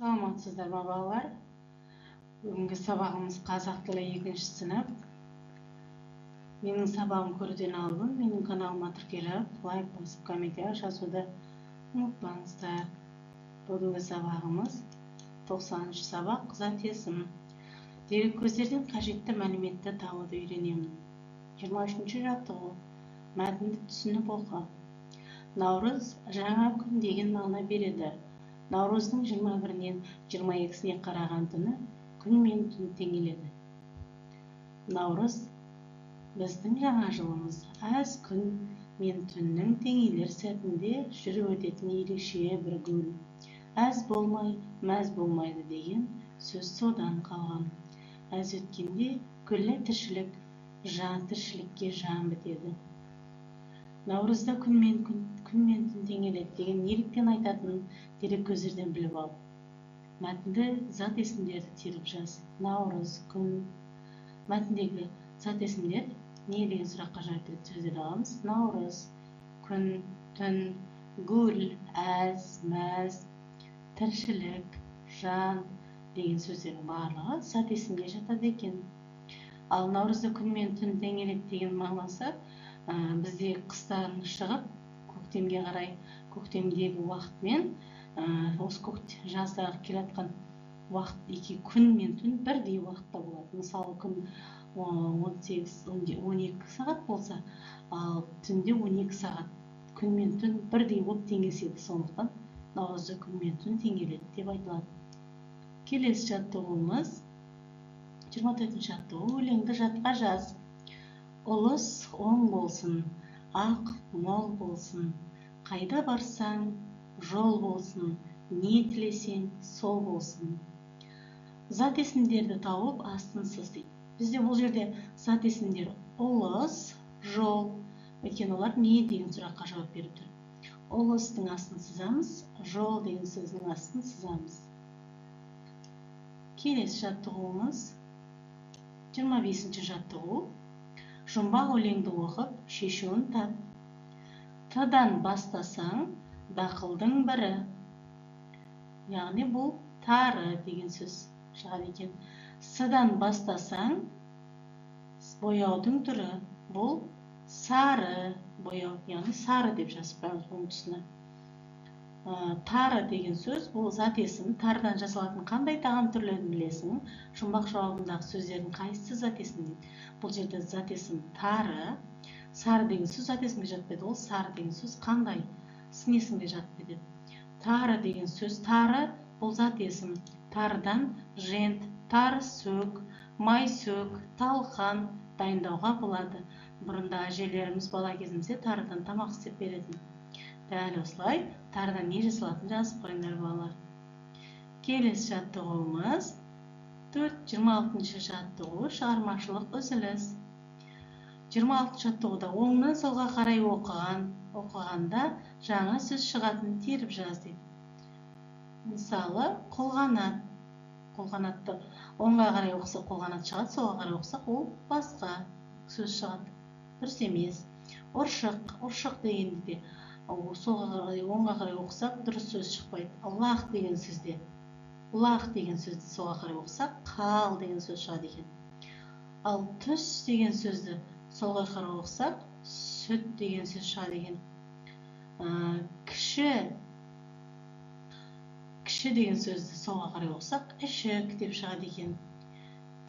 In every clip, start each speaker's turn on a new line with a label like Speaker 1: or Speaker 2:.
Speaker 1: Саламатсыздар ма балалар? Бүгінгі сабағымыз қазақ тілі 2-ші сынып. Менің сабағым көруден алдын менің каналыма тіркеліп, лайк басып, комментарий жазуды ұмытпаңыздар. Бүгінгі сабағымыз 90-ші сабақ зат есім. Дереккөздерден қажетті мәліметті табуды үйренемін. 23-ші жаттығу. Мәтінді түсініп оқы. Наурыз жаңа күн деген мағына береді. Наурыздың 21-нен 22-сіне қараған түні күн мен түн теңеледі. Наурыз біздің жаңа жылымыз. Әз күн мен түннің теңелер сәтінде жүріп өтетін ерекше бір гүл. Әз болмай, мәз болмайды деген сөз содан қалған. Әз өткенде күллі тіршілік, тіршілікке жан бітеді. Наурызда күн мен түн теңеледі деген неліктен айтатын дереккөздерден біліп ал. Мәтінді зат есімдерді теріп жаз. Наурыз, күн. Мәтіндегі зат есімдер не деген сұраққа жауап беретін сөздерді аламыз. Наурыз, күн, түн, гүл, әз, мәз, тіршілік, жан деген сөздердің барлығы зат есімге жатады екен. Ал наурызда күн мен түн теңеледі деген мағынасы бізде қыстан шығып, көктемге қарай, көктемдегі уақытмен осы жаздағы келатқан уақыт екі күн мен түн бірдей уақытта болады. Мысалы, күн 18-12 сағат болса, ал түнде 12 сағат. Күн мен түн бірдей болып теңеседі. Сондықтан наурызда күн мен түн теңеледі деп айтылады. Келесі жаттығуымыз 24-ші жаттығу. Өлеңді жатқа жаз. Ұлыс оң болсын, ақ мол болсын, қайда барсаң жол болсын, не тілесең сол болсын. Зат есімдерді тауып астын сыз дейді. Бізде бұл жерде зат есімдер ұлыс, жол. Өйткені олар не деген сұраққа жауап беріп тұр. Ұлыстың астын сызамыз, жол деген сөздің астын сызамыз. Келесі жаттығуымыз 25-ші жаттығу. Жұмбақ өлеңді оқып, шешуін тап. Т-дан бастасаң, дақылдың бірі. Яғни бұл тары деген сөз шығады екен. С-дан бастасаң, бояудың түрі. Бұл сары бояу, яғни сары деп жазып қоямыз бұның тұсына. Тары деген сөз, бұл зат есім. Тарыдан жасалатын қандай тағам түрлерін білесің? Жұмбақ жауабындағы сөздердің қайсысы зат есім дейді? Бұл жерде зат есім тары. Сары деген сөз зат есімге жатпайды. Ол сары деген сөз қандай? Сын есімге жатпайды. Тары деген сөз, тары бұл зат есім. Тарыдан жент, тары сөк, май сөк, талқан дайындауға болады. Бұрында әжелеріміз бала кезімізде тарыдан тамақ істеп беретін. Дәл осылай тарыдан не жасалатын жазып қойыңдар балалар. Келесі жаттығуымыз 26-ші жаттығу. Шығармашылық үзіліс. 26-ші жаттығуда оңнан солға қарай оқығанда жаңа сөз шығатын теріп жаз дейді. Мысалы, қолғанат. Қолғанатты оңға қарай оқысақ қолғанат шығады, солға қарай оқысақ ол басқа сөз шығады. Дұрыс емес. Ұршық. Ұршық дегенде де оңға қарай оқысақ дұрыс сөз шықпайды. Лақ деген сөзде. Лақ деген сөзді солға қарай оқысақ қал деген сөз шығады екен. Ал түс деген сөзді солға қарай оқысақ сүт деген сөз шығады екен. Кіші деген сөзді солға қарай оқысақ ішік деп шығады екен.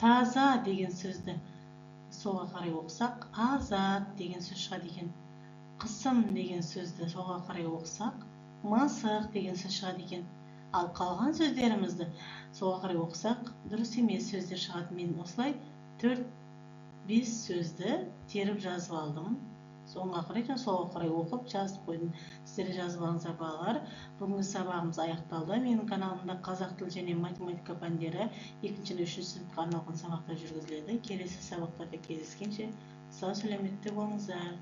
Speaker 1: Таза деген сөзді солға қарай оқысақ азат деген сөз шығады екен. Қысым деген сөзді солға қарай оқысақ мысық деген сөз шығады екен. Ал қалған сөздерімізді солға қарай оқысақ дұрыс емес сөздер шығады. Мен осылай 4-5 сөзді теріп жазып алдым. Соңға қарай және солға қарай оқып жазып қойдым. Сіздер жазып алыңыздар балалар. Бүгінгі сабағымыз аяқталды. Менің каналымда қазақ тілі және математика пәндері 2-3 сыныпқа арналған сабақтар жүргізіледі. Келесі сабақтарда кездескенше сау сәлеметте болыңыздар.